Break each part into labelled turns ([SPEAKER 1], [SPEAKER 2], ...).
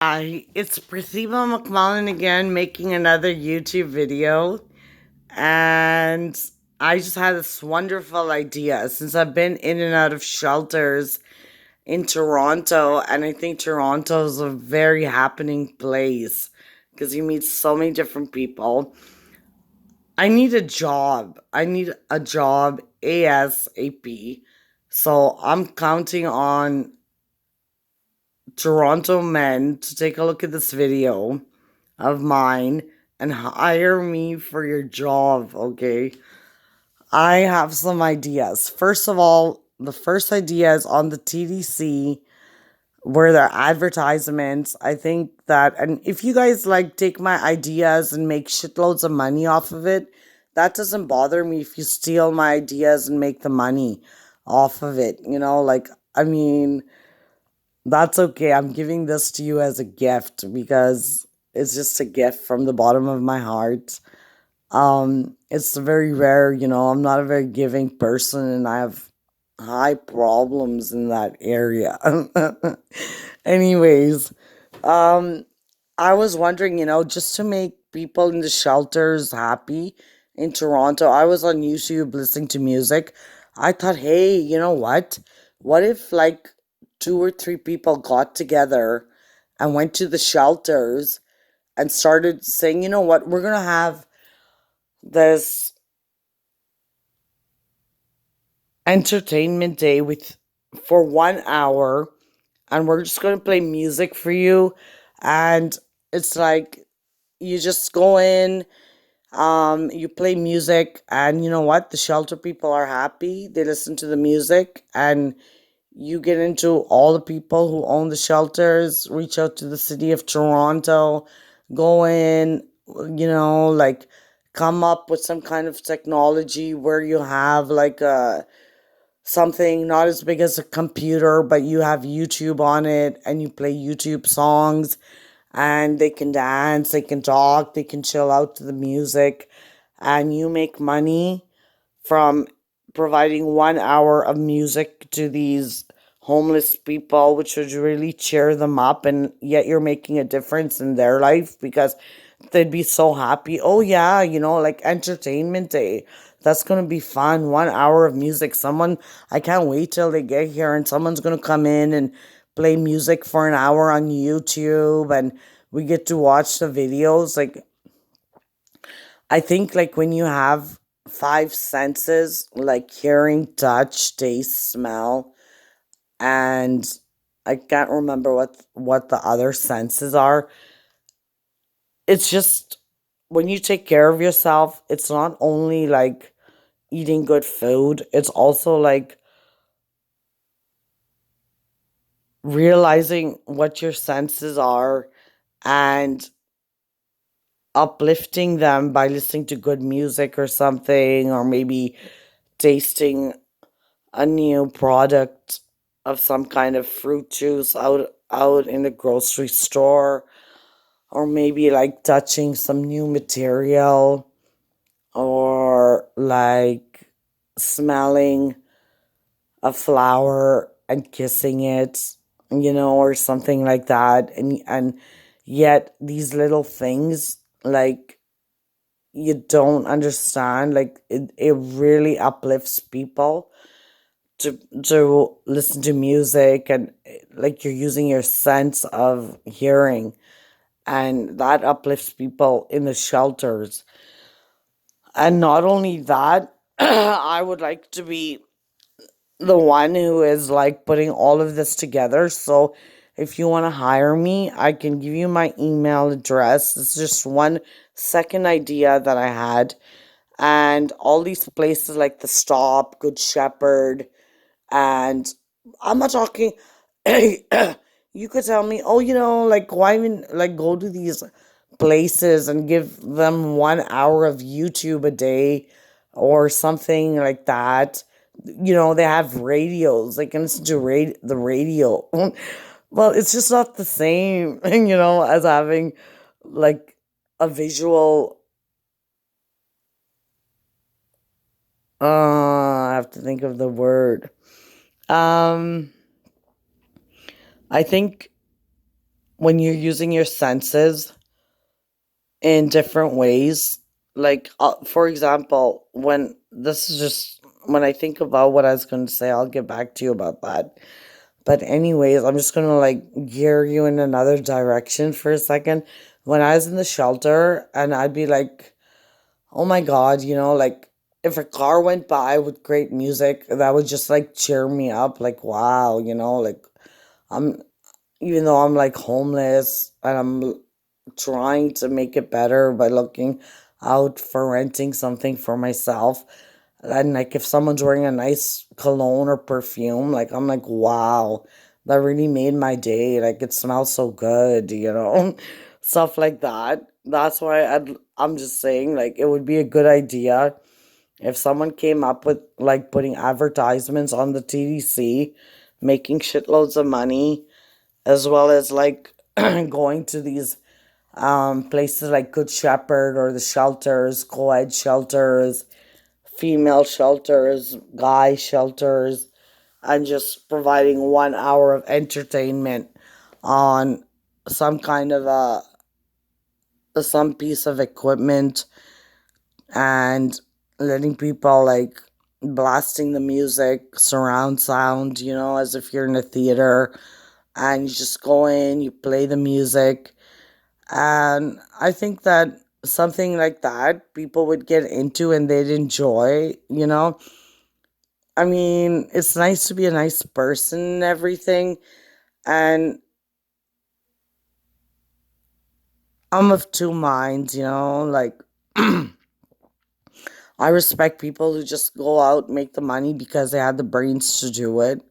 [SPEAKER 1] Hi, it's Pratibha McMullen again making another YouTube video. And I just had this wonderful idea since I've been in and out of shelters in Toronto. And I think Toronto is a very happening place because you meet so many different people. I need a job. I need a job ASAP. So I'm counting on Toronto men to take a look at this video of mine and hire me for your job, okay? I have some ideas. First of all, the first idea is on the TDC where there are advertisements. I think that, and if you guys like take my ideas and make shitloads of money off of it, that doesn't bother me if you steal my ideas and make the money off of it. I mean, that's okay. I'm giving this to you as a gift because it's just a gift from the bottom of my heart. It's very rare, I'm not a very giving person and I have high problems in that area. Anyways, um, I was wondering, just to make people in the shelters happy in Toronto, I was on YouTube listening to music. I thought, hey, you know what? What if like two or three people got together and went to the shelters and started saying, you know what, we're going to have this entertainment day with for 1 hour and we're just going to play music for you. And it's like you just go in, you play music, and you know what, the shelter people are happy, they listen to the music, and you get into all the people who own the shelters, reach out to the city of Toronto, go in, like come up with some kind of technology where you have like a something not as big as a computer, but you have YouTube on it and you play YouTube songs and they can dance, they can talk, they can chill out to the music, and you make money from providing 1 hour of music to these homeless people, which would really cheer them up, and yet you're making a difference in their life because they'd be so happy. Oh, yeah, like entertainment day. That's going to be fun. 1 hour of music. I can't wait till they get here and someone's going to come in and play music for an hour on YouTube and we get to watch the videos. Like, I think like when you have five senses, like hearing, touch, taste, smell, and I can't remember what the other senses are. It's just when you take care of yourself, it's not only like eating good food, it's also like realizing what your senses are and uplifting them by listening to good music or something, or maybe tasting a new product of some kind of fruit juice out in the grocery store, or maybe like touching some new material, or like smelling a flower and kissing it, or something like that. And yet these little things, like, you don't understand, like it really uplifts people to listen to music, and like you're using your sense of hearing, and that uplifts people in the shelters. And not only that, I would like to be the one who is like putting all of this together. So if you want to hire me, I can give you my email address. It's just one second idea that I had. And all these places like the Stop, Good Shepherd, and I'm not talking. You could tell me, oh, like why even like go to these places and give them 1 hour of YouTube a day or something like that. They have radios. They can listen to the radio. Well, it's just not the same, as having like a visual. I have to think of the word. Um, I think when you're using your senses in different ways. Like, for example, when this is just when I think about what I was going to say, I'll get back to you about that. But, anyways, I'm just going to like gear you in another direction for a second. When I was in the shelter, and I'd be like, oh my God, like if a car went by with great music, that would just like cheer me up. Like, wow, like I'm, even though I'm like homeless and I'm trying to make it better by looking out for renting something for myself. And like if someone's wearing a nice cologne or perfume, like I'm like, wow, that really made my day. Like it smells so good. Stuff like that. That's why I'm just saying, like, it would be a good idea if someone came up with like putting advertisements on the TDC, making shitloads of money, as well as like going to these places like Good Shepherd or the shelters, co-ed shelters, female shelters, guy shelters, and just providing 1 hour of entertainment on some kind of some piece of equipment, and letting people like blasting the music, surround sound, as if you're in a theater, and you just go in, you play the music. And I think that something like that people would get into and they'd enjoy. I mean, it's nice to be a nice person and everything. And I'm of two minds. Like, I respect people who just go out, make the money because they had the brains to do it.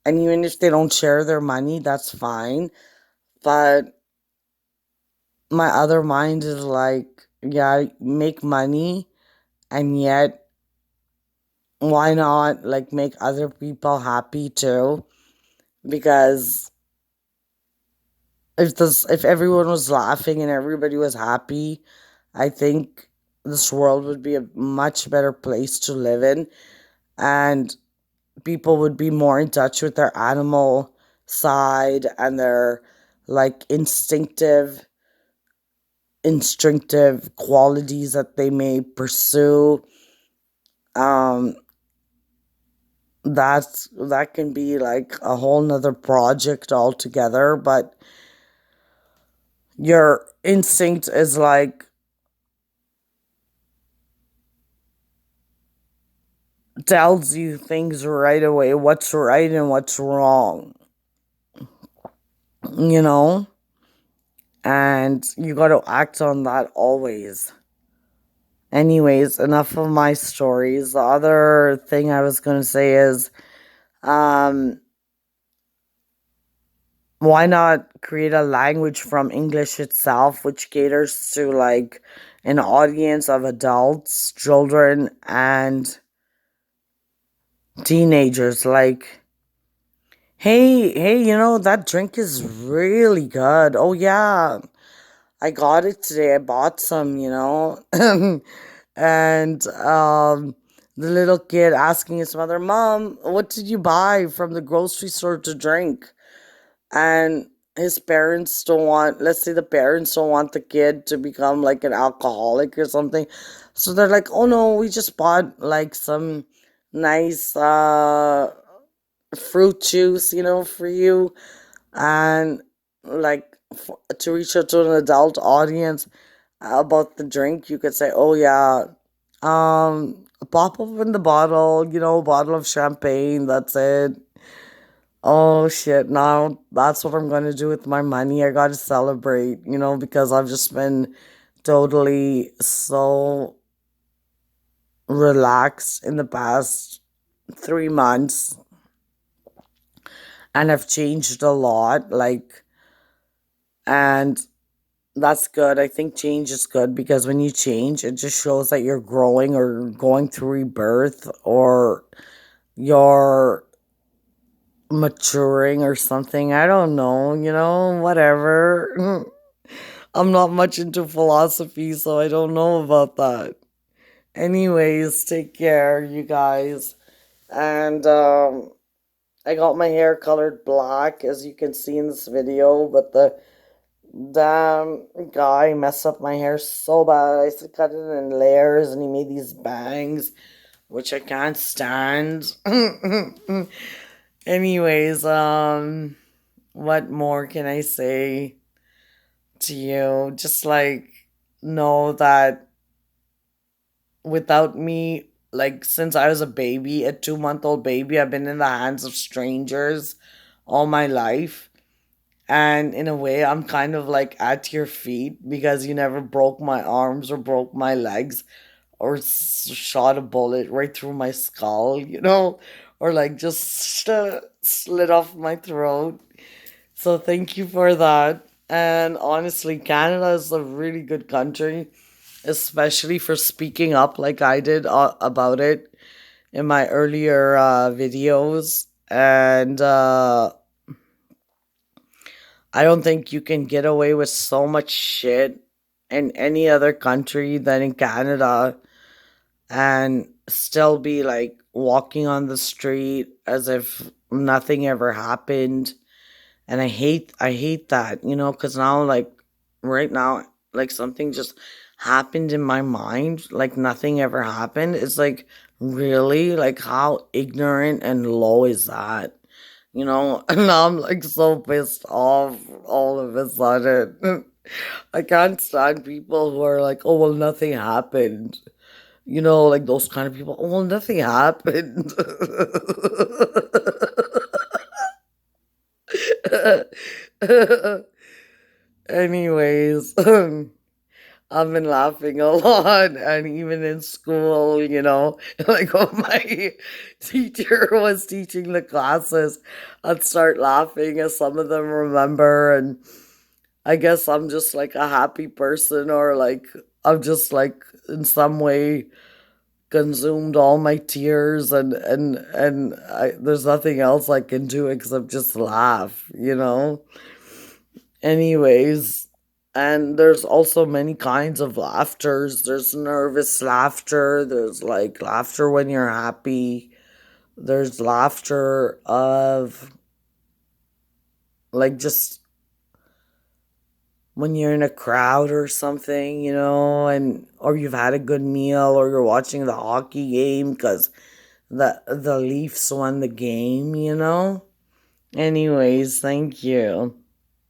[SPEAKER 1] And even if they don't share their money, that's fine. But my other mind is like, yeah, make money, and yet why not like make other people happy too? Because if everyone was laughing and everybody was happy, I think this world would be a much better place to live in, and people would be more in touch with their animal side and their like instinctive qualities that they may pursue. um that can be like a whole nother project altogether, but your instinct is like tells you things right away, what's right and what's wrong, you know and you got to act on that always. Anyways, enough of my stories. The other thing I was going to say is, um why not create a language from English itself which caters to like an audience of adults, children, and teenagers? Like, hey, that drink is really good. Oh yeah, I got it today. I bought some. And the little kid asking his mother, "Mom, what did you buy from the grocery store to drink?" And his parents don't want, let's say the parents don't want the kid to become like an alcoholic or something. So they're like, "Oh no, we just bought like some nice fruit juice, for you." And like to reach out to an adult audience about the drink, you could say, "Oh yeah, pop open the bottle, bottle of champagne, that's it." Oh shit, now that's what I'm gonna do with my money. I gotta celebrate, because I've just been totally so relaxed in the past 3 months, and I've changed a lot. Like, and that's good. I think change is good because when you change, it just shows that you're growing or going through rebirth, or you're maturing or something. I don't know, whatever. I'm not much into philosophy, so I don't know about that. Anyways, take care, you guys. And I got my hair colored black, as you can see in this video, but the damn guy messed up my hair so bad. I used to cut it in layers, and he made these bangs, which I can't stand. Anyways, what more can I say to you? Just like know that without me, like since I was a baby, a 2 month old baby, I've been in the hands of strangers all my life. And in a way, I'm kind of like at your feet because you never broke my arms or broke my legs or shot a bullet right through my skull, or like just slit off my throat. So thank you for that. And honestly, Canada is a really good country, especially for speaking up like I did about it in my earlier videos. And I don't think you can get away with so much shit in any other country than in Canada and still be like walking on the street as if nothing ever happened. And I hate that, because now, like, right now, like, something just happened in my mind, like nothing ever happened. It's like, really, like, how ignorant and low is that? And now I'm like so pissed off all of a sudden. I can't stand people who are like, oh, well, nothing happened. Like those kind of people. Oh, well, nothing happened. Anyways, I've been laughing a lot, and even in school, like when my teacher was teaching the classes, I'd start laughing as some of them remember, and I guess I'm just like a happy person, or like I'm just like in some way consumed all my tears, and there's nothing else I can do except just laugh. Anyways, and there's also many kinds of laughters. There's nervous laughter, there's like laughter when you're happy, there's laughter of like just when you're in a crowd or something, and or you've had a good meal or you're watching the hockey game because the Leafs won the game. Anyways, thank you.